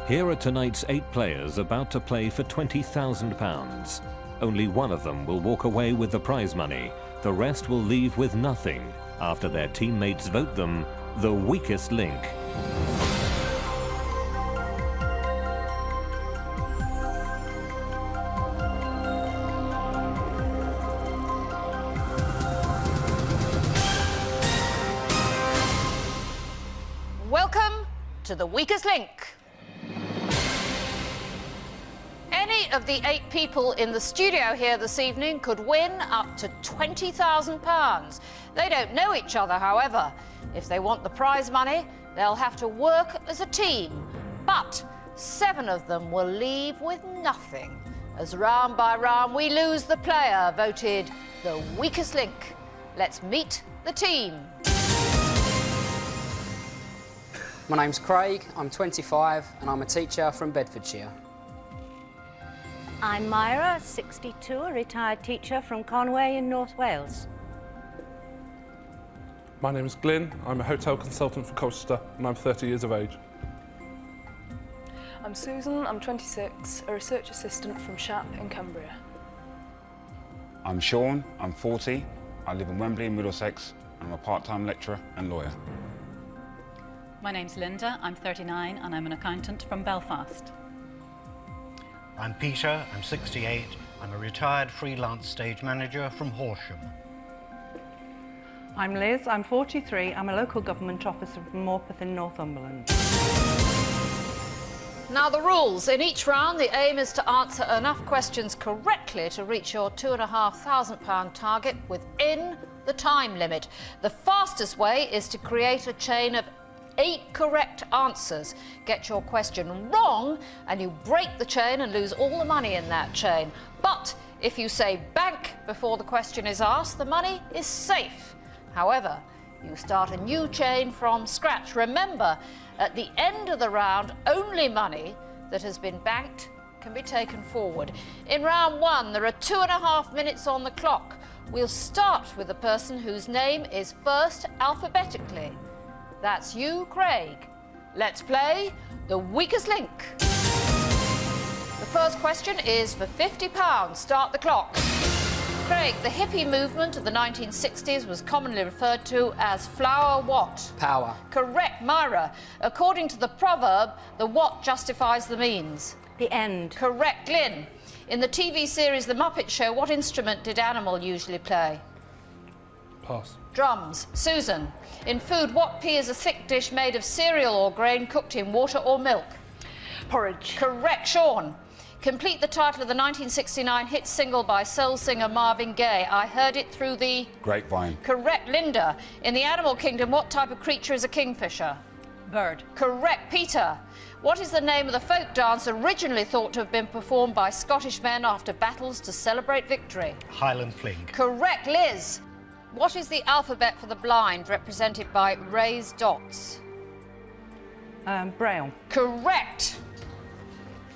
Here are tonight's 8 players about to play for £20,000. Only one of them will walk away with the prize money. The rest will leave with nothing after their teammates vote them the weakest link. Welcome to the weakest link. Any of the 8 people in the studio here this evening could win up to £20,000. They don't know each other, however. If they want the prize money, they'll have to work as a team. But 7 of them will leave with nothing, as round by round we lose the player voted the weakest link. Let's meet the team. My name's Craig, I'm 25 and I'm a teacher from Bedfordshire. I'm Myra, 62, a retired teacher from Conway in North Wales. My name is Glyn, I'm a hotel consultant for Colchester and I'm 30 years of age. I'm Susan, I'm 26, a research assistant from Shap in Cumbria. I'm Sean, I'm 40, I live in Wembley, Middlesex, and I'm a part-time lecturer and lawyer. My name's Linda, I'm 39 and I'm an accountant from Belfast. I'm Peter, I'm 68, I'm a retired freelance stage manager from Horsham. I'm Liz, I'm 43, I'm a local government officer from Morpeth in Northumberland. Now the rules. In each round, the aim is to answer enough questions correctly to reach your £2,500 target within the time limit. The fastest way is to create a chain of 8 correct answers. Get your question wrong and you break the chain and lose all the money in that chain. But if you say bank before the question is asked, the money is safe. However, you start a new chain from scratch. Remember, at the end of the round, only money that has been banked can be taken forward. In round 1, there are 2.5 minutes on the clock. We'll start with the person whose name is first alphabetically. That's you, Craig. Let's play the weakest link. The first question is for £50. Start the clock. Craig, the hippie movement of the 1960s was commonly referred to as flower what? Power. Correct, Myra. According to the proverb, the what justifies the means. The end. Correct, Glyn. In the TV series The Muppet Show, what instrument did Animal usually play? Pass. Drums. Susan. In food, what pea is a thick dish made of cereal or grain cooked in water or milk? Porridge. Correct, Sean. Complete the title of the 1969 hit single by soul singer Marvin Gaye. I heard it through the... Grapevine. Correct, Linda. In the animal kingdom, what type of creature is a kingfisher? Bird. Correct, Peter. What is the name of the folk dance originally thought to have been performed by Scottish men after battles to celebrate victory? Highland Fling. Correct, Liz. What is the alphabet for the blind, represented by raised dots? Braille. Correct.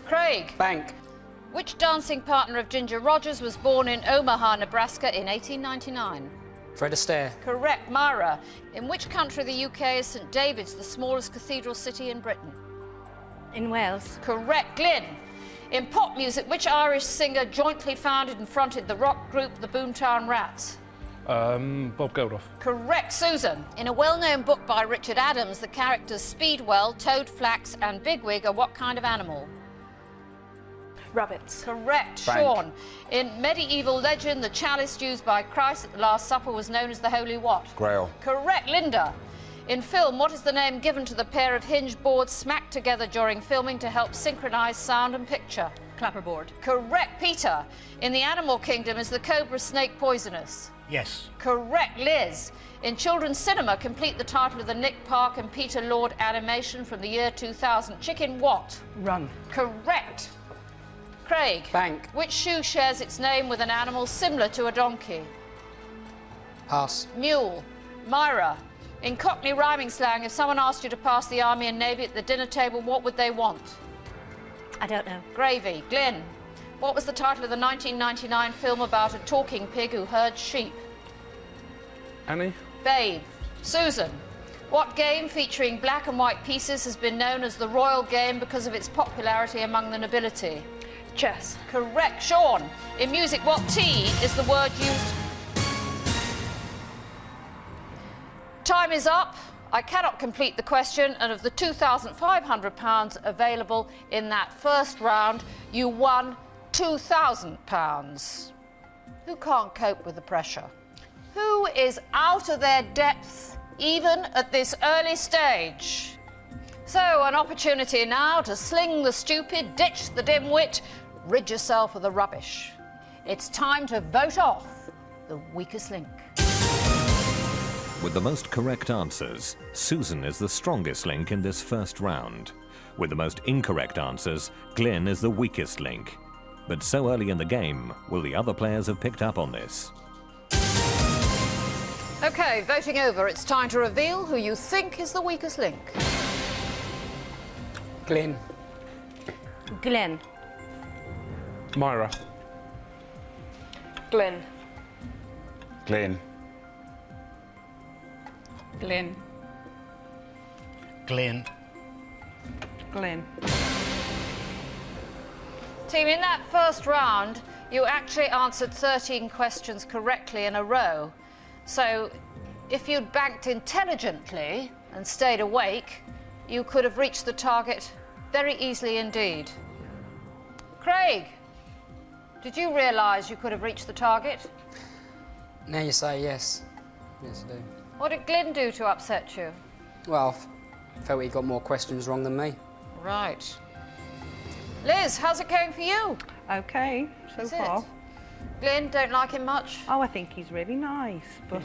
Craig. Bank. Which dancing partner of Ginger Rogers was born in Omaha, Nebraska in 1899? Fred Astaire. Correct, Myra. In which country of the UK is St David's the smallest cathedral city in Britain? In Wales. Correct, Glyn. In pop music, which Irish singer jointly founded and fronted the rock group the Boomtown Rats? Bob Geldof. Correct, Susan. In a well-known book by Richard Adams, the characters Speedwell, Toad-Flax and Bigwig are what kind of animal? Rabbits. Correct, Bank. Sean. In medieval legend, the chalice used by Christ at the Last Supper was known as the Holy what? Grail. Correct, Linda. In film, what is the name given to the pair of hinged boards smacked together during filming to help synchronise sound and picture? Clapperboard. Correct, Peter. In the animal kingdom, is the cobra snake poisonous? Yes. Correct, Liz. In children's cinema, complete the title of the Nick Park and Peter Lord animation from the year 2000. Chicken what? Run. Correct. Craig. Bank. Which shoe shares its name with an animal similar to a donkey? Pass. Mule. Myra. In Cockney rhyming slang, if someone asked you to pass the Army and Navy at the dinner table, what would they want? I don't know. Gravy. Glyn. What was the title of the 1999 film about a talking pig who herds sheep? Annie. Babe. Susan. What game featuring black and white pieces has been known as the royal game because of its popularity among the nobility? Chess. Correct. Sean, in music, what T is the word used? Time is up. I cannot complete the question, and of the £2,500 available in that first round, you won £2,000. Who can't cope with the pressure? Who is out of their depth even at this early stage? So, an opportunity now to sling the stupid, ditch the dim-wit, rid yourself of the rubbish. It's time to vote off the weakest link. With the most correct answers, Susan is the strongest link in this first round. With the most incorrect answers, Glyn is the weakest link. But so early in the game, will the other players have picked up on this? OK, voting over, it's time to reveal who you think is the weakest link. Glyn. Glenn. Myra. Glyn. Glyn. Glyn. Glyn. Glyn. Team, in that first round, you actually answered 13 questions correctly in a row. So, if you'd banked intelligently and stayed awake, you could have reached the target very easily indeed. Craig, did you realise you could have reached the target? Now you say yes. Yes, I do. What did Glyn do to upset you? Well, I felt he got more questions wrong than me. Right. Liz, how's it going for you? OK, so Is far. it? Glyn, don't like him much? Oh, I think he's really nice, but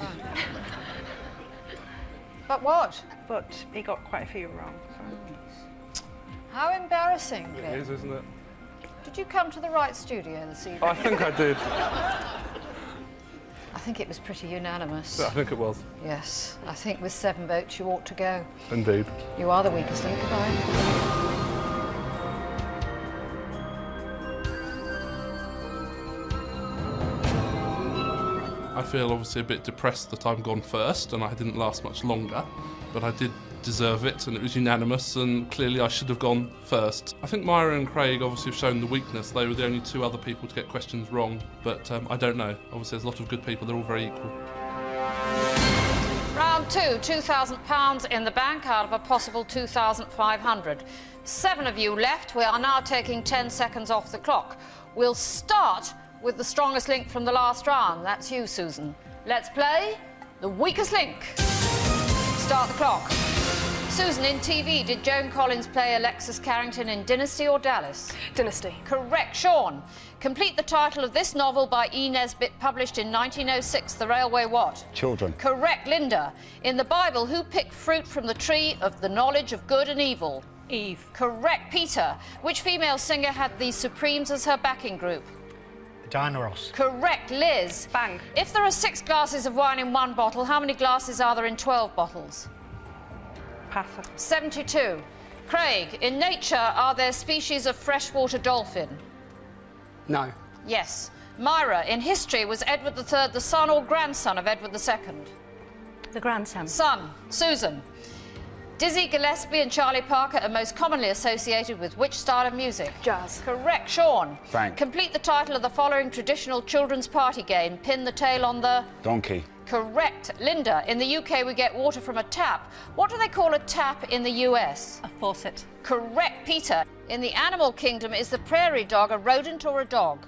But what? he got quite a few wrong. So. How embarrassing, It Glyn. is, isn't it? Did you come to the right studio this evening? I think I did. I think it was pretty unanimous. I think it was. Yes, I think with 7 votes you ought to go. Indeed. You are the weakest link. Goodbye. I feel obviously a bit depressed that I'm gone first and I didn't last much longer, but I did deserve it and it was unanimous and clearly I should have gone first. I think Myra and Craig obviously have shown the weakness. They were the only 2 other people to get questions wrong, but I don't know. Obviously there's a lot of good people, they're all very equal. Round 2, £2,000 in the bank out of a possible 2,500. 7 of you left. We are now taking 10 seconds off the clock. We'll start with the strongest link from the last round. That's you, Susan. Let's play the weakest link. Start the clock. Susan, in TV, did Joan Collins play Alexis Carrington in Dynasty or Dallas? Dynasty. Correct. Sean, complete the title of this novel by E. Nesbit, published in 1906, The Railway what? Children. Correct. Linda, in the Bible, who picked fruit from the tree of the knowledge of good and evil? Eve. Correct. Peter, which female singer had the Supremes as her backing group? Diana Ross. Correct. Liz. Bang. If there are 6 glasses of wine in 1 bottle, how many glasses are there in 12 bottles? Passer. 72. Craig, in nature, are there species of freshwater dolphin? No. Yes. Myra, in history, was Edward III the son or grandson of Edward II? The grandson. Son. Susan, Dizzy Gillespie and Charlie Parker are most commonly associated with which style of music? Jazz. Correct. Sean. Frank. Complete the title of the following traditional children's party game. Pin the tail on the... Donkey. Correct. Linda, in the UK we get water from a tap. What do they call a tap in the US? A faucet. Correct. Peter, in the animal kingdom, is the prairie dog a rodent or a dog?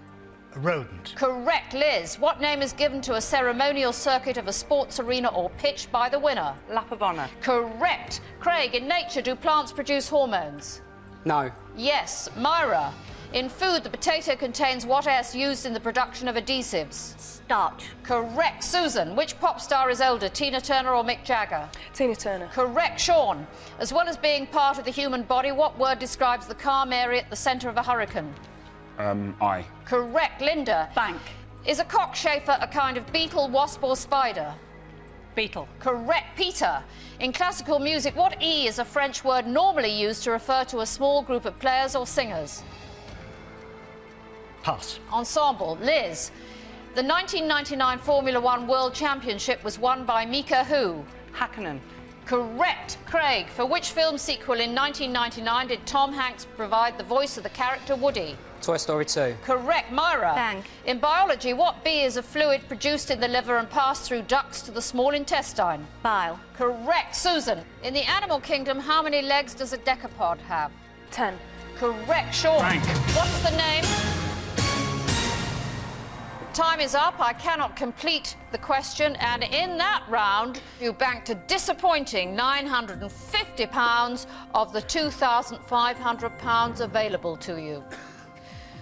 A rodent. Correct. Liz, what name is given to a ceremonial circuit of a sports arena or pitch by the winner? Lap of honour. Correct. Craig, in nature, do plants produce hormones? No. Yes. Myra, in food, the potato contains what S used in the production of adhesives? Starch. Correct. Susan, which pop star is older, Tina Turner or Mick Jagger? Tina Turner. Correct. Sean, as well as being part of the human body, what word describes the calm area at the centre of a hurricane? Eye. Correct. Linda. Bank. Is a cockchafer a kind of beetle, wasp or spider? Beetle. Correct. Peter, in classical music, what E is a French word normally used to refer to a small group of players or singers? Pass. Ensemble. Liz, the 1999 Formula One World Championship was won by Mika who? Hakkinen. Correct. Craig, for which film sequel in 1999 did Tom Hanks provide the voice of the character Woody? Toy Story 2. Correct. Myra. Bang. In biology, what bee is a fluid produced in the liver and passed through ducts to the small intestine? Bile. Correct. Susan. In the animal kingdom, how many legs does a decapod have? 10. Correct. Sean. Frank. What's the name? Time is up. I cannot complete the question, and in that round, you banked a disappointing £950 of the £2,500 available to you.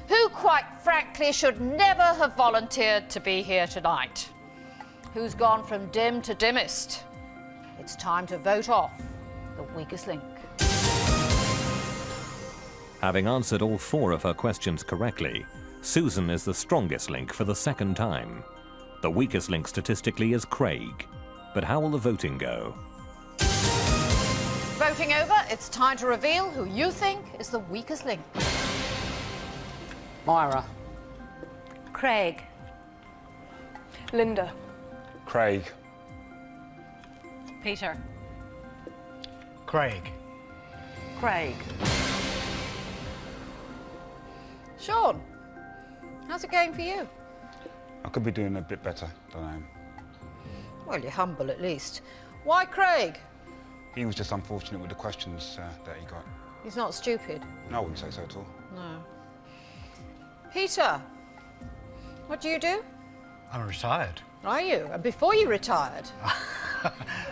Who, quite frankly, should never have volunteered to be here tonight? Who's gone from dim to dimmest? It's time to vote off the weakest link. Having answered all 4 of her questions correctly, Susan is the strongest link for the second time. The weakest link statistically is Craig. But how will the voting go? Voting over, it's time to reveal who you think is the weakest link. Myra. Craig. Linda. Craig. Peter. Craig. Craig. Sean, how's it going for you? I could be doing a bit better than I am. Well, you're humble at least. Why Craig? He was just unfortunate with the questions that he got. He's not stupid. No, I wouldn't say so at all. No. Peter, what do you do? I'm retired. Are you? And before you retired?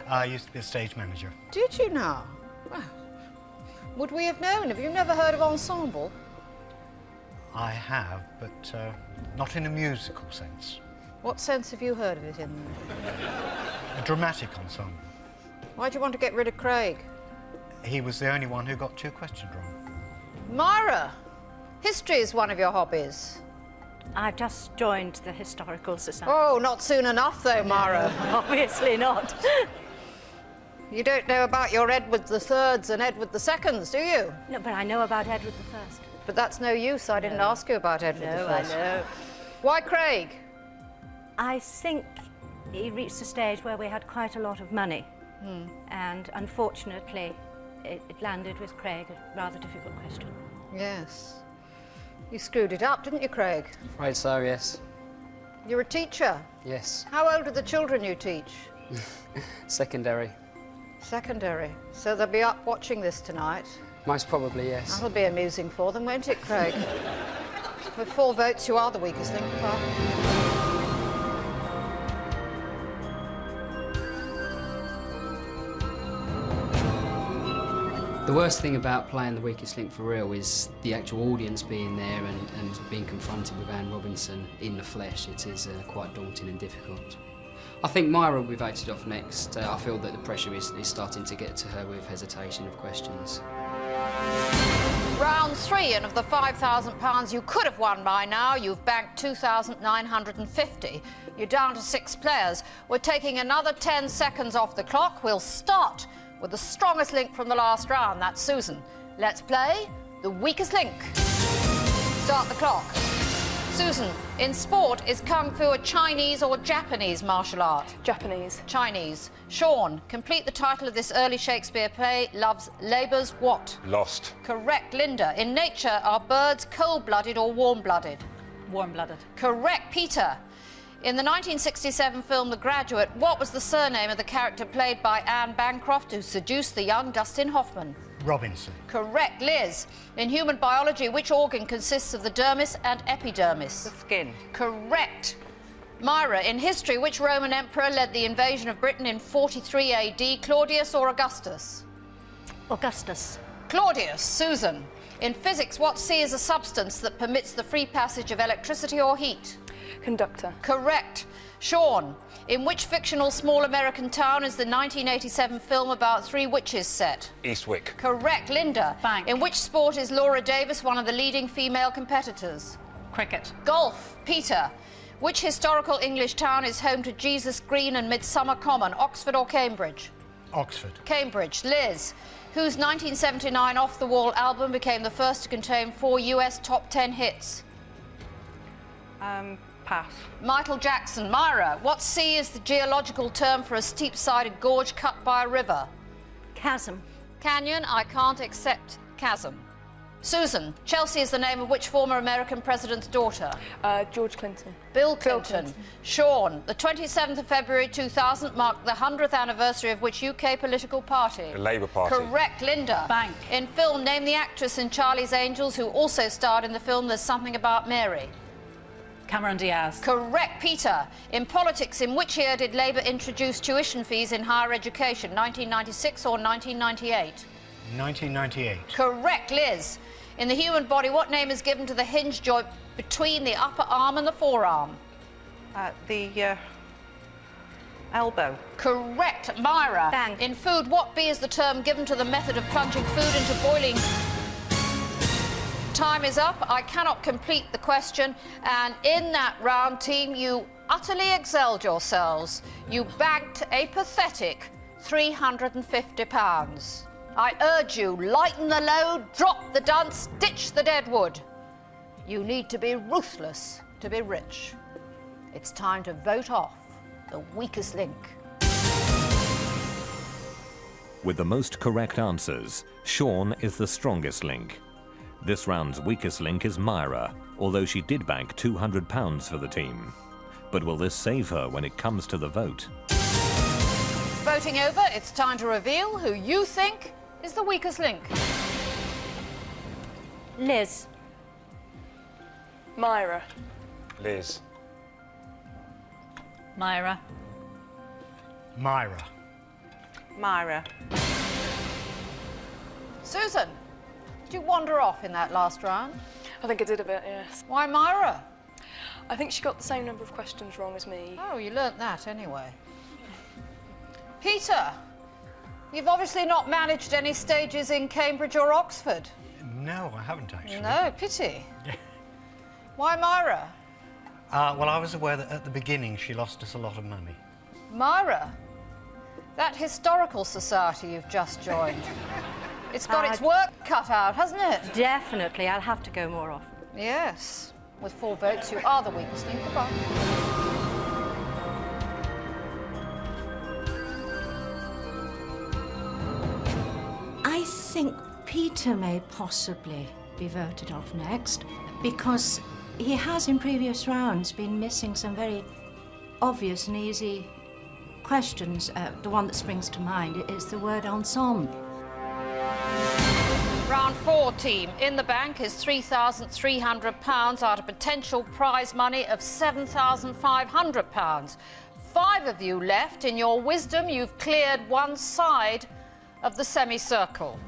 I used to be a stage manager. Did you now? Well, would we have known? Have you never heard of Ensemble? I have, but not in a musical sense. What sense have you heard of it in? A dramatic ensemble. Why do you want to get rid of Craig? He was the only one who got 2 questions wrong. Myra, history is one of your hobbies. I've just joined the Historical Society. Oh, not soon enough though, Myra. Obviously not. You don't know about your Edward III's and Edward II's, do you? No, but I know about Edward I. But that's no use. I didn't ask you about Edward No, I. I know. Why Craig? I think he reached a stage where we had quite a lot of money. And unfortunately, it landed with Craig, a rather difficult question. Yes. You screwed it up, didn't you, Craig? Right, so yes. You're a teacher. Yes. How old are the children you teach? Secondary. Secondary. So they'll be up watching this tonight. Most probably, yes. That'll be amusing for them, won't it, Craig? With 4 votes, you are the weakest link. The worst thing about playing the weakest link for real is the actual audience being there and being confronted with Anne Robinson in the flesh. It is quite daunting and difficult. I think Myra will be voted off next. I feel that the pressure is starting to get to her with hesitation of questions. Round 3, and of the £5,000 you could have won by now, you've banked £2,950. You're down to 6 players. We're taking another 10 seconds off the clock. We'll start with the strongest link from the last round. That's Susan. Let's play the weakest link. Start the clock. Susan, in sport, is Kung Fu a Chinese or Japanese martial art? Japanese. Chinese. Sean, complete the title of this early Shakespeare play. Love's Labour's what? Lost. Correct. Linda, in nature, are birds cold-blooded or warm-blooded? Warm-blooded. Correct. Peter, in the 1967 film The Graduate, what was the surname of the character played by Anne Bancroft who seduced the young Dustin Hoffman? Robinson. Correct. Liz, in human biology, which organ consists of the dermis and epidermis? The skin. Correct. Myra, in history, which Roman emperor led the invasion of Britain in 43 AD, Claudius or Augustus? Augustus. Claudius. Susan, in physics, what C is a substance that permits the free passage of electricity or heat? Conductor. Correct. Sean, in which fictional small American town is the 1987 film about 3 witches set? Eastwick. Correct. Linda, Bank. in which sport is Laura Davis one of the leading female competitors? Cricket. Golf. Peter, which historical English town is home to Jesus Green and Midsummer Common, Oxford or Cambridge? Oxford. Cambridge. Liz, whose 1979 Off the Wall album became the first to contain 4 US top 10 hits? Pass. Michael Jackson. Myra, what sea is the geological term for a steep-sided gorge cut by a river? Chasm. Canyon, I can't accept chasm. Susan, Chelsea is the name of which former American president's daughter? George Clinton. Bill Clinton. Sean, the 27th of February 2000 marked the 100th anniversary of which UK political party? The Labour Party. Correct, Linda. Bank. In film, name the actress in Charlie's Angels who also starred in the film There's Something About Mary. Cameron Diaz. Correct, Peter. In politics, in which year did Labour introduce tuition fees in higher education, 1996 or 1998? 1998. Correct, Liz. In the human body, what name is given to the hinge joint between the upper arm and the forearm? The elbow. Correct, Myra. Bang. In food, what B is the term given to the method of plunging food into boiling? Time is up. I cannot complete the question. And in that round, team, you utterly excelled yourselves. You bagged a pathetic £350. I urge you, lighten the load, drop the dunce, ditch the dead wood. You need to be ruthless to be rich. It's time to vote off the weakest link. With the most correct answers, Sean is the strongest link. This round's weakest link is Myra, although she did bank £200 for the team. But will this save her when it comes to the vote? Voting over, it's time to reveal who you think is the weakest link. Liz. Myra. Liz. Myra. Myra. Myra. Susan, did you wander off in that last round? I think I did a bit, yes. Why Myra? I think she got the same number of questions wrong as me. Oh, you learnt that anyway. Peter, you've obviously not managed any stages in Cambridge or Oxford. No, I haven't actually. No, pity. Why Myra? Well, I was aware that at the beginning she lost us a lot of money. Myra, that historical society you've just joined. It's got its work cut out, hasn't it? Definitely, I'll have to go more often. Yes. With 4 votes, you are the weakest link. Goodbye. I think Peter may possibly be voted off next because he has in previous rounds been missing some very obvious and easy questions. The one that springs to mind is the word ensemble. Round 4, team. In the bank is £3,300 out of potential prize money of £7,500. 5 of you left. In your wisdom, you've cleared one side of the semicircle.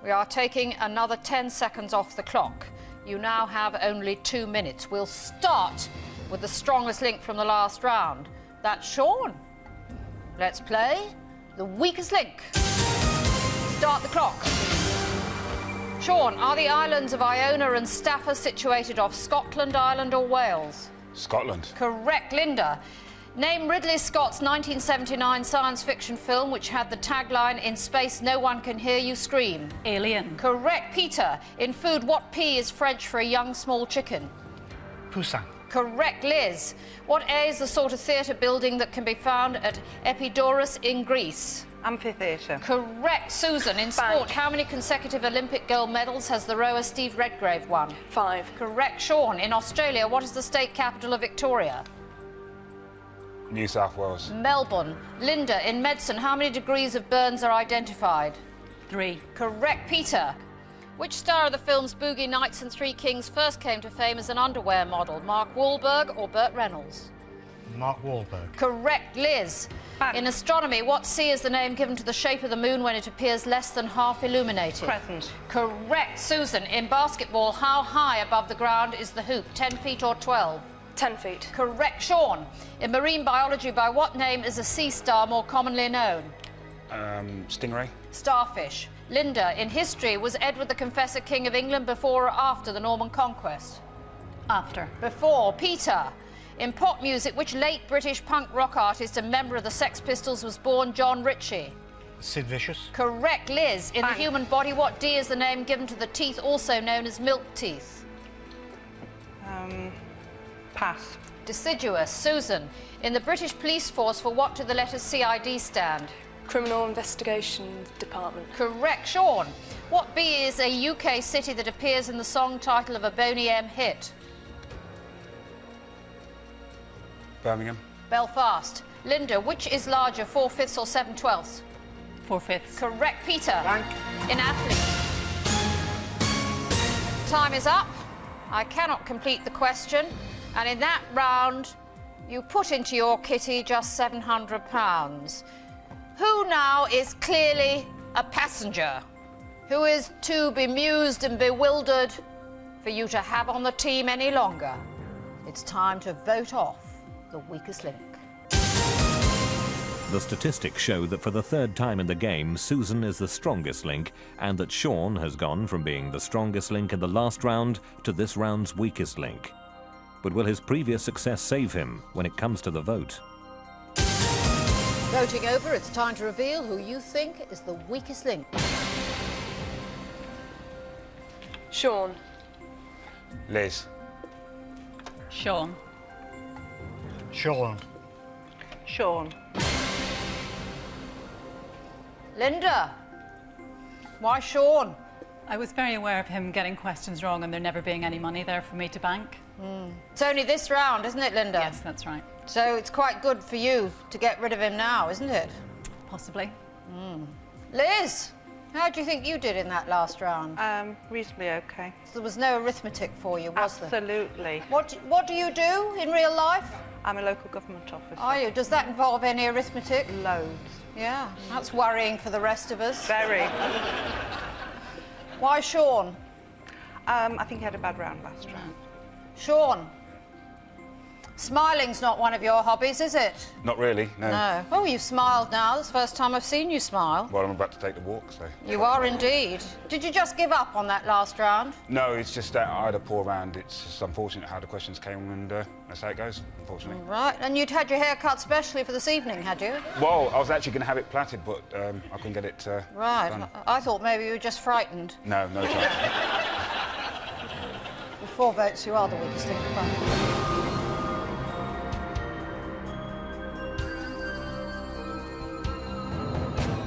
We are taking another 10 seconds off the clock. You now have only 2 minutes. We'll start with the strongest link from the last round. That's Sean. Let's play the weakest link. Start the clock. Sean, are the islands of Iona and Staffa situated off Scotland, Ireland or Wales? Scotland. Correct, Linda. Name Ridley Scott's 1979 science fiction film which had the tagline, "In space no one can hear you scream." Alien. Correct, Peter. In food, what P is French for a young small chicken? Poussin. Correct, Liz. What A is the sort of theatre building that can be found at Epidaurus in Greece? Amphitheatre. Correct, Susan. In sport, how many consecutive Olympic gold medals has the rower Steve Redgrave won? 5. Correct, Sean. In Australia, what is the state capital of Victoria? New South Wales. Melbourne. Linda, in medicine, how many degrees of burns are identified? 3. Correct, Peter. Which star of the films Boogie Nights and Three Kings first came to fame as an underwear model? Mark Wahlberg or Burt Reynolds? Mark Wahlberg. Correct, Liz. In astronomy, what C is the name given to the shape of the moon when it appears less than half illuminated? Crescent. Correct, Susan. In basketball, how high above the ground is the hoop? 10 feet or 12? 10 feet. Correct, Sean. In marine biology, by what name is a sea star more commonly known? Stingray. Starfish. Linda, in history, was Edward the Confessor King of England before or after the Norman Conquest? After. Before. Peter, in pop music, which late British punk rock artist and member of the Sex Pistols was born John Ritchie? Sid Vicious. Correct, Liz. In the human body, what D is the name given to the teeth also known as milk teeth? Pass. Deciduous. Susan, in the British police force, for what do the letters CID stand? Criminal Investigation Department. Correct. Sean, what B is a UK city that appears in the song title of a Boney M hit? Birmingham. Belfast. Linda, which is larger, 4/5 or 7/12? 4/5. Correct. Peter. In athlete. Time is up. I cannot complete the question. And in that round, you put into your kitty just £700. Who now is clearly a passenger? Who is too bemused and bewildered for you to have on the team any longer? It's time to vote off the weakest link. The statistics show that for the third time in the game, Susan is the strongest link, and that Sean has gone from being the strongest link in the last round to this round's weakest link. But will his previous success save him when it comes to the vote? Voting over, it's time to reveal who you think is the weakest link. Sean. Liz. Sean. Sean. Sean. Linda. Why Sean? I was very aware of him getting questions wrong and there never being any money there for me to bank. It's only this round, isn't it, Linda? Yes, that's right. So it's quite good for you to get rid of him now, isn't it? Possibly. Liz, how do you think you did in that last round? Reasonably okay. There was no arithmetic for you, was there? Absolutely. What do you do in real life? I'm a local government officer. Are you? Does that involve any arithmetic? Loads. Yeah, that's worrying for the rest of us. Very. Why Sean? I think he had a bad round last round. Sean, smiling's not one of your hobbies, is it? Not really, no. No. Oh, you've smiled now. It's the first time I've seen you smile. Well, I'm about to take the walk, so... You are indeed. Did you just give up on that last round? No, it's just that I had a poor round. It's just unfortunate how the questions came, and that's how it goes, unfortunately. Right, and you'd had your hair cut specially for this evening, had you? Well, I was actually going to have it plaited, but I couldn't get it Right. done. I thought maybe you were just frightened. No chance. With 4 votes, you are the weakest link.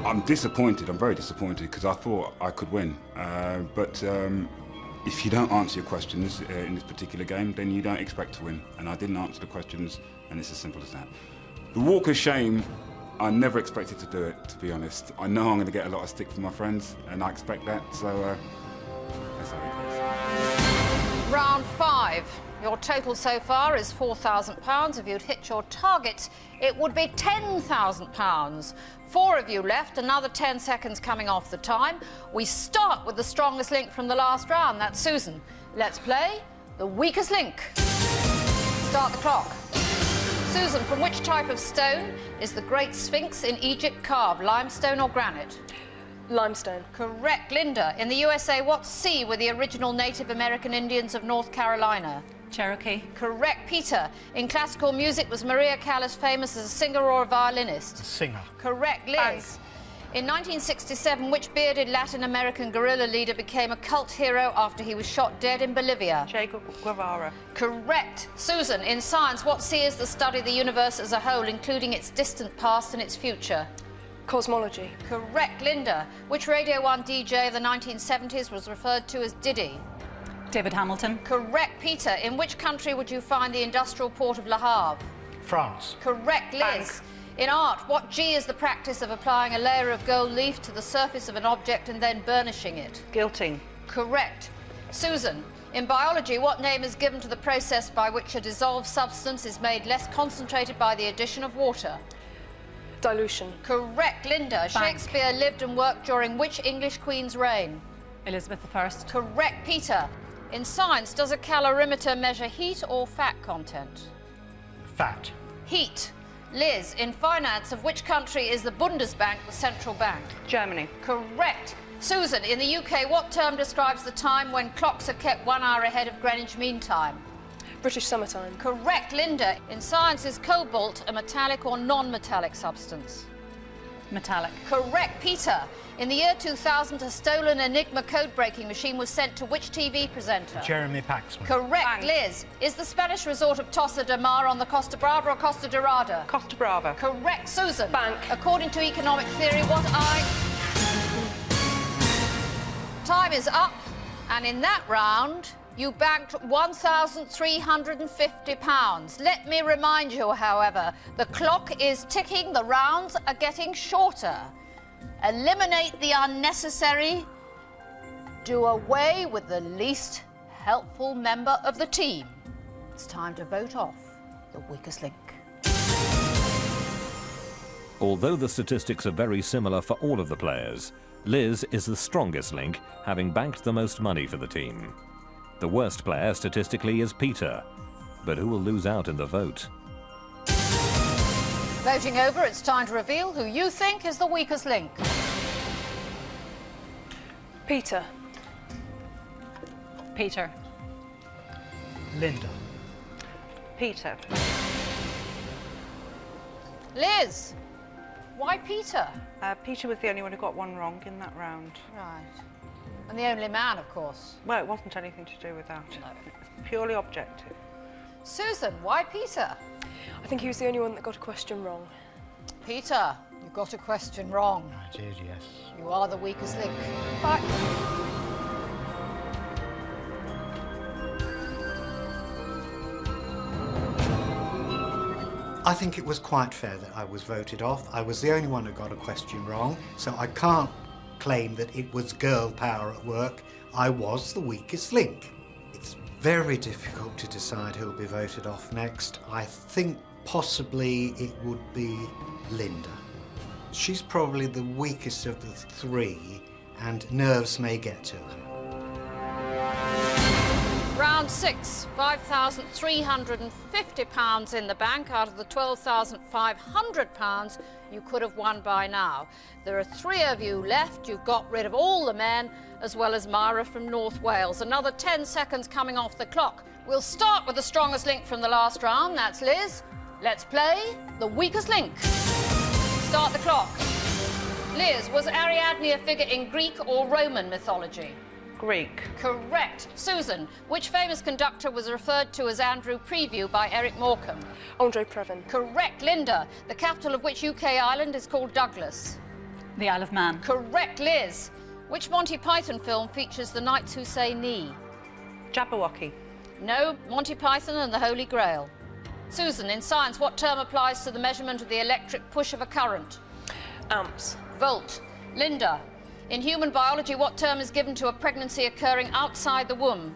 I'm disappointed. I'm very disappointed because I thought I could win. But if you don't answer your questions in this particular game, then you don't expect to win. And I didn't answer the questions, and it's as simple as that. The walk of shame, I never expected to do it, to be honest. I know I'm going to get a lot of stick from my friends, and I expect that, so that's how it goes. Round 5. Your total so far is £4,000. If you'd hit your target, it would be £10,000. 4 of you left, another 10 seconds coming off the time. We start with the strongest link from the last round, that's Susan. Let's play the weakest link. Start the clock. Susan, from which type of stone is the Great Sphinx in Egypt carved, limestone or granite? Limestone. Correct. Linda, in the USA, what sea were the original Native American Indians of North Carolina? Cherokee. Correct. Peter, in classical music, was Maria Callas famous as a singer or a violinist? Singer. Correct. Liz, Bank. in 1967, which bearded Latin American guerrilla leader became a cult hero after he was shot dead in Bolivia? Che Guevara. Correct. Susan, in science, what sea is the study of the universe as a whole, including its distant past and its future? Cosmology. Correct. Linda, which Radio 1 DJ of the 1970s was referred to as Diddy? David Hamilton. Correct. Peter, in which country would you find the industrial port of Le Havre? France. Correct. Liz, Bank. in art, what G is the practice of applying a layer of gold leaf to the surface of an object and then burnishing it? Guilting. Correct. Susan, in biology, what name is given to the process by which a dissolved substance is made less concentrated by the addition of water? Dilution. Correct. Linda, Shakespeare lived and worked during which English queen's reign? Elizabeth I. Correct. Peter, in science, does a calorimeter measure heat or fat content? Fat. Heat. Liz, in finance, of which country is the Bundesbank the central bank? Germany. Correct. Susan, in the UK, what term describes the time when clocks are kept 1 hour ahead of Greenwich Mean Time? British summertime. Correct. Linda, in science, is cobalt a metallic or non-metallic substance? Metallic. Correct, Peter. In the year 2000, a stolen Enigma code-breaking machine was sent to which TV presenter? Jeremy Paxman. Correct, Bang. Liz. Is the Spanish resort of Tossa de Mar on the Costa Brava or Costa Dorada? Costa Brava. Correct, Susan. Bank. According to economic theory, Time is up, and in that round, you banked £1,350. Let me remind you, however, the clock is ticking, the rounds are getting shorter. Eliminate the unnecessary. Do away with the least helpful member of the team. It's time to vote off the weakest link. Although the statistics are very similar for all of the players, Liz is the strongest link, having banked the most money for the team. The worst player statistically is Peter, but who will lose out in the vote? Voting over, it's time to reveal who you think is the weakest link. Peter. Peter. Linda. Peter. Liz, why Peter? Peter was the only one who got one wrong in that round. Right. And the only man, of course. Well, it wasn't anything to do with that. Purely objective. Susan, why Peter? I think he was the only one that got a question wrong. Peter, you got a question wrong. I did, yes. You are the weakest link. Bye. I think it was quite fair that I was voted off. I was the only one who got a question wrong, so I can't claim that it was girl power at work. I was the weakest link. It's very difficult to decide who'll be voted off next. I think possibly it would be Linda. She's probably the weakest of the three, and nerves may get to her. Round 6, £5,350 in the bank out of the £12,500 you could have won by now. There are 3 of you left. You've got rid of all the men, as well as Myra from North Wales. Another 10 seconds coming off the clock. We'll start with the strongest link from the last round. That's Liz. Let's play the weakest link. Start the clock. Liz, was Ariadne a figure in Greek or Roman mythology? Greek. Correct. Susan, which famous conductor was referred to as Andrew Preview by Eric Morecambe? Andre Previn. Correct. Linda, the capital of which UK island is called Douglas? The Isle of Man. Correct. Liz, which Monty Python film features the knights who say knee? Jabberwocky. No, Monty Python and the Holy Grail. Susan, in science, what term applies to the measurement of the electric push of a current? Amps. Volt. Linda, in human biology, what term is given to a pregnancy occurring outside the womb?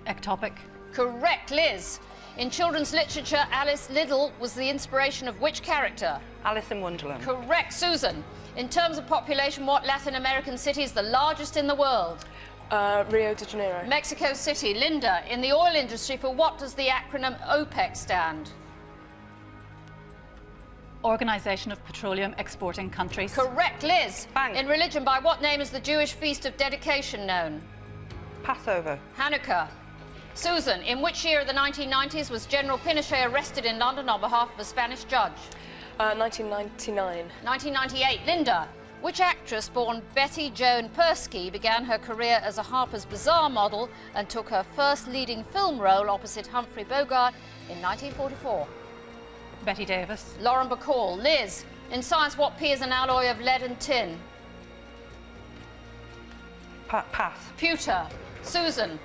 Ectopic. Correct. Liz, in children's literature, Alice Liddell was the inspiration of which character? Alice in Wonderland. Correct. Susan, in terms of population, what Latin American city is the largest in the world? Rio de Janeiro. Mexico City. Linda, in the oil industry, for what does the acronym OPEC stand? Organisation of Petroleum Exporting Countries. Correct. Liz, Bang. in religion, by what name is the Jewish feast of dedication known? Passover. Hanukkah. Susan, in which year of the 1990s was General Pinochet arrested in London on behalf of a Spanish judge? 1999. 1998. Linda, which actress born Betty Joan Persky began her career as a Harper's Bazaar model and took her first leading film role opposite Humphrey Bogart in 1944? Betty Davis. Lauren Bacall. Liz, in science, what P is an alloy of lead and tin? Pass. Pewter. Susan,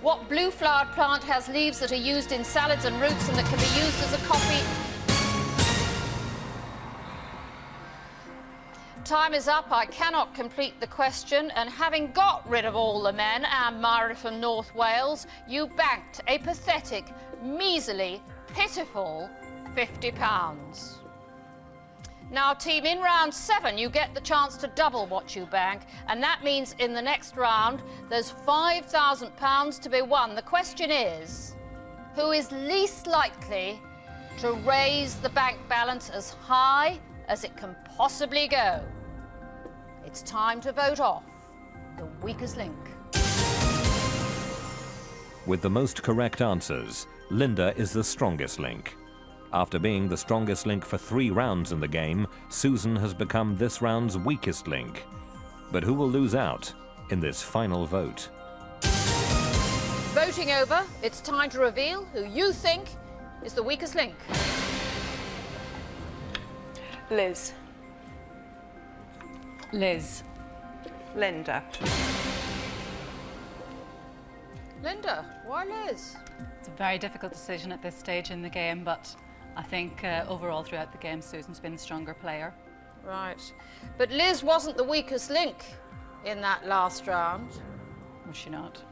what blue-flowered plant has leaves that are used in salads and roots and that can be used as a coffee? Time is up. I cannot complete the question. And having got rid of all the men and Myra from North Wales, you banked a pathetic, measly, pitiful £50. Now, team, in round 7, you get the chance to double what you bank, and that means in the next round, there's £5,000 to be won. The question is, who is least likely to raise the bank balance as high as it can possibly go? It's time to vote off the weakest link. With the most correct answers, Linda is the strongest link. After being the strongest link for 3 rounds in the game, Susan has become this round's weakest link. But who will lose out in this final vote? Voting over, it's time to reveal who you think is the weakest link. Liz. Liz. Linda. Linda, why Liz? It's a very difficult decision at this stage in the game, but I think overall throughout the game, Susan's been the stronger player. Right. But Liz wasn't the weakest link in that last round. Was she not?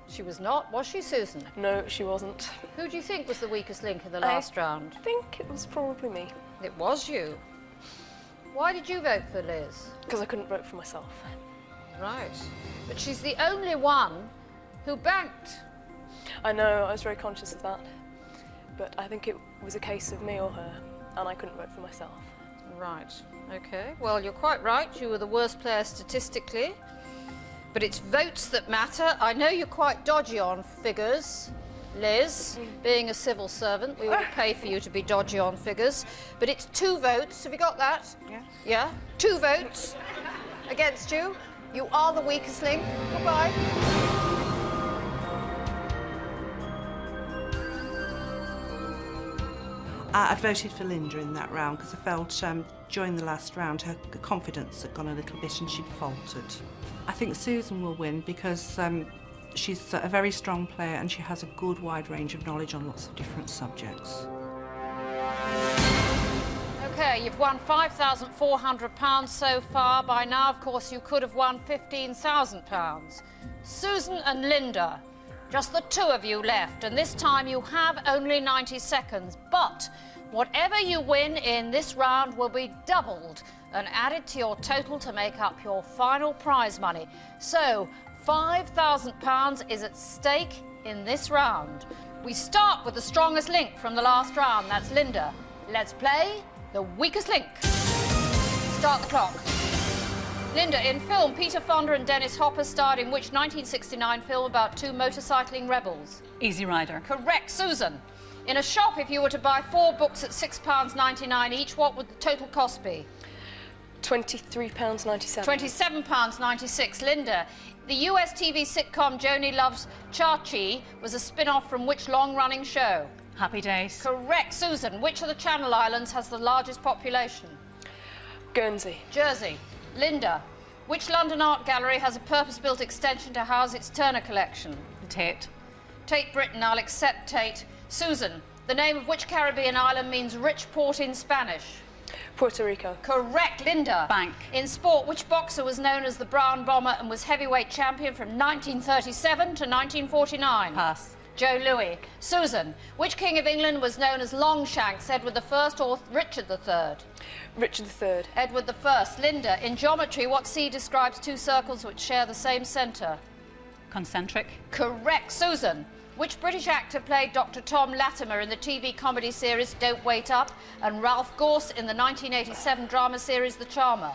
She was not, was she, Susan? No, she wasn't. Who do you think was the weakest link in the last round? I think it was probably me. It was you. Why did you vote for Liz? Because I couldn't vote for myself. Right. But she's the only one who banked. I know, I was very conscious of that. But I think it was a case of me or her, and I couldn't vote for myself. Right. Okay. Well, you're quite right. You were the worst player statistically. But it's votes that matter. I know you're quite dodgy on figures, Liz. Being a civil servant, we would pay for you to be dodgy on figures. But it's 2 votes. Have you got that? Yes. Yeah? 2 votes against you. You are the weakest link. Goodbye. I voted for Linda in that round because I felt during the last round her confidence had gone a little bit and she'd faltered. I think Susan will win because she's a very strong player and she has a good wide range of knowledge on lots of different subjects. Okay, you've won £5,400 so far. By now, of course, you could have won £15,000. Susan and Linda, just the 2 of you left, and this time you have only 90 seconds. But whatever you win in this round will be doubled and added to your total to make up your final prize money. So, £5,000 is at stake in this round. We start with the strongest link from the last round. That's Linda. Let's play the weakest link. Start the clock. Linda, in film, Peter Fonda and Dennis Hopper starred in which 1969 film about 2 motorcycling rebels? Easy Rider. Correct. Susan, in a shop, if you were to buy 4 books at £6.99 each, what would the total cost be? £23.97. £27.96. Linda, the US TV sitcom Joni Loves Chachi was a spin-off from which long-running show? Happy Days. Correct. Susan, which of the Channel Islands has the largest population? Guernsey. Jersey. Linda, which London art gallery has a purpose-built extension to house its Turner collection? The Tate. Tate Britain, I'll accept Tate. Susan, the name of which Caribbean island means rich port in Spanish? Puerto Rico. Correct. Linda. Bank. In sport, which boxer was known as the Brown Bomber and was heavyweight champion from 1937 to 1949? Pass. Joe Louis. Susan, which King of England was known as Longshanks, Edward I or Richard III? Richard III. Edward I. Linda, in geometry, what C describes 2 circles which share the same centre? Concentric. Correct. Susan, which British actor played Dr. Tom Latimer in the TV comedy series Don't Wait Up and Ralph Gorse in the 1987 drama series The Charmer?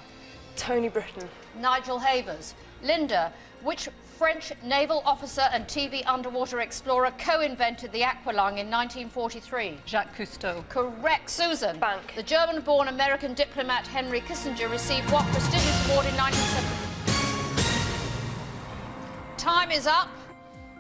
Tony Britton. Nigel Havers. Linda, which French naval officer and TV underwater explorer co-invented the aqualung in 1943? Jacques Cousteau. Correct. Susan. Bank. The German-born American diplomat Henry Kissinger received what prestigious award in 1970? Time is up.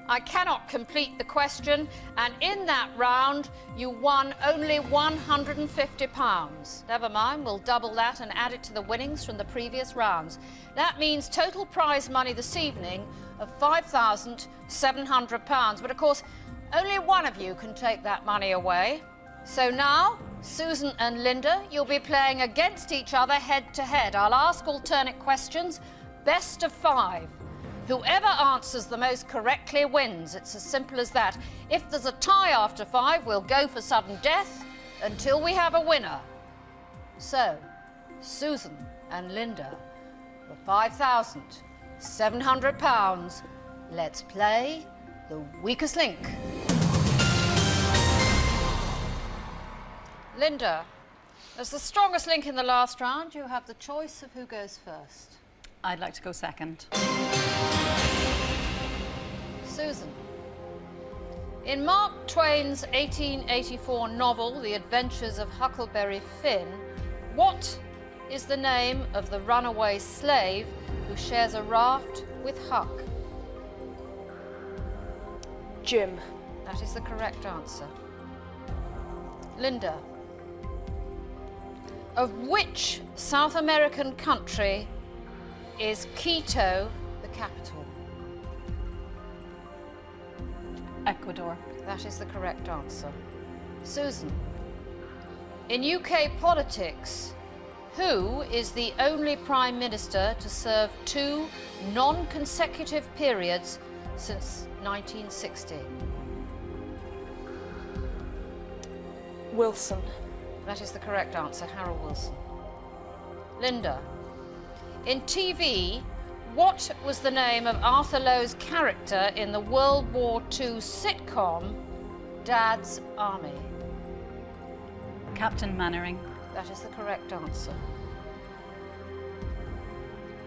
I cannot complete the question, and in that round you won only £150. Never mind, we'll double that and add it to the winnings from the previous rounds. That means total prize money this evening of £5,700. But of course, only one of you can take that money away. So now, Susan and Linda, you'll be playing against each other head to head. I'll ask alternate questions, best of 5. Whoever answers the most correctly wins. It's as simple as that. If there's a tie after 5, we'll go for sudden death until we have a winner. So, Susan and Linda, for £5,700, let's play the weakest link. Linda, as the strongest link in the last round, you have the choice of who goes first. I'd like to go second. Susan, In Mark Twain's 1884 novel, The Adventures of Huckleberry Finn, what is the name of the runaway slave who shares a raft with Huck? Jim. That is the correct answer. Linda. Of which South American country is Quito the capital? Ecuador. That is the correct answer. Susan. In UK politics, who is the only Prime Minister to serve 2 non-consecutive periods since 1960? Wilson. That is the correct answer, Harold Wilson. Linda. In TV, what was the name of Arthur Lowe's character in the World War II sitcom Dad's Army? Captain Mannering. That is the correct answer.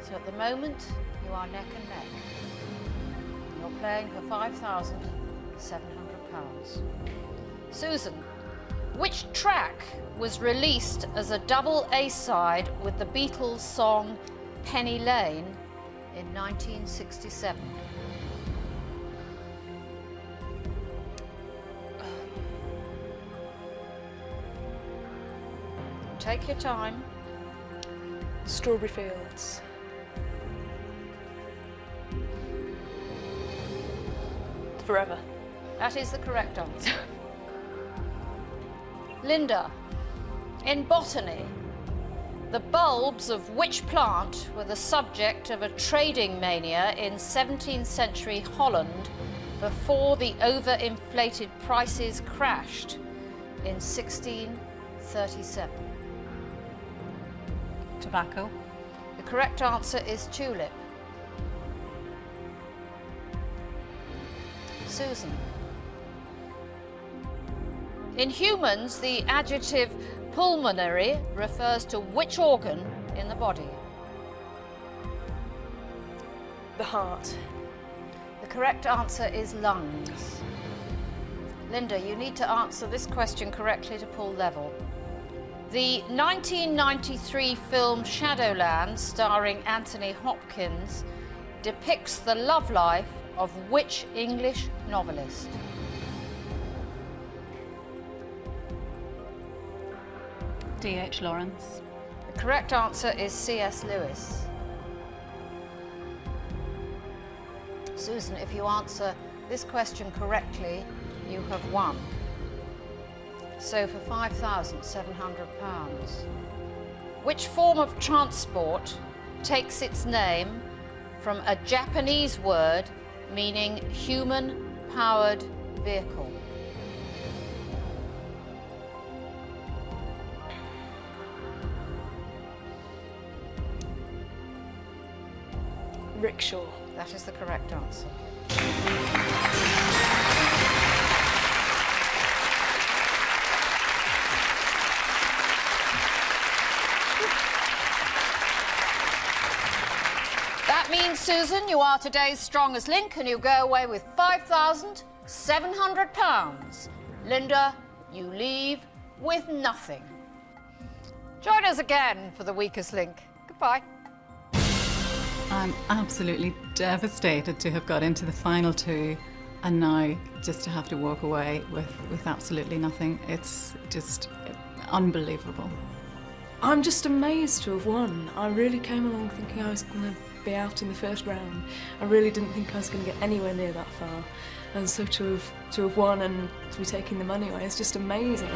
So at the moment, you are neck and neck. You're playing for £5,700. Susan, which track was released as a double A-side with the Beatles' song Penny Lane in 1967? Take your time. Strawberry Fields. Forever. That is the correct answer. Linda, in botany, the bulbs of which plant were the subject of a trading mania in 17th century Holland before the overinflated prices crashed in 1637? Tobacco. The correct answer is tulip. Susan. In humans, the adjective pulmonary refers to which organ in the body? The heart. The correct answer is lungs. Linda, you need to answer this question correctly to pull level. The 1993 film Shadowlands, starring Anthony Hopkins, depicts the love life of which English novelist? D.H. Lawrence. The correct answer is C.S. Lewis. Susan, if you answer this question correctly, you have won. So for £5,700. Which form of transport takes its name from a Japanese word meaning human-powered vehicle? Rickshaw. That is the correct answer. That means, Susan, you are today's strongest link and you go away with £5,700. Linda, you leave with nothing. Join us again for the weakest link. Goodbye. I'm absolutely devastated to have got into the final 2 and now just to have to walk away with absolutely nothing. It's just unbelievable. I'm just amazed to have won. I really came along thinking I was going to be out in the first round. I really didn't think I was going to get anywhere near that far. And so to have won and to be taking the money away is just amazing.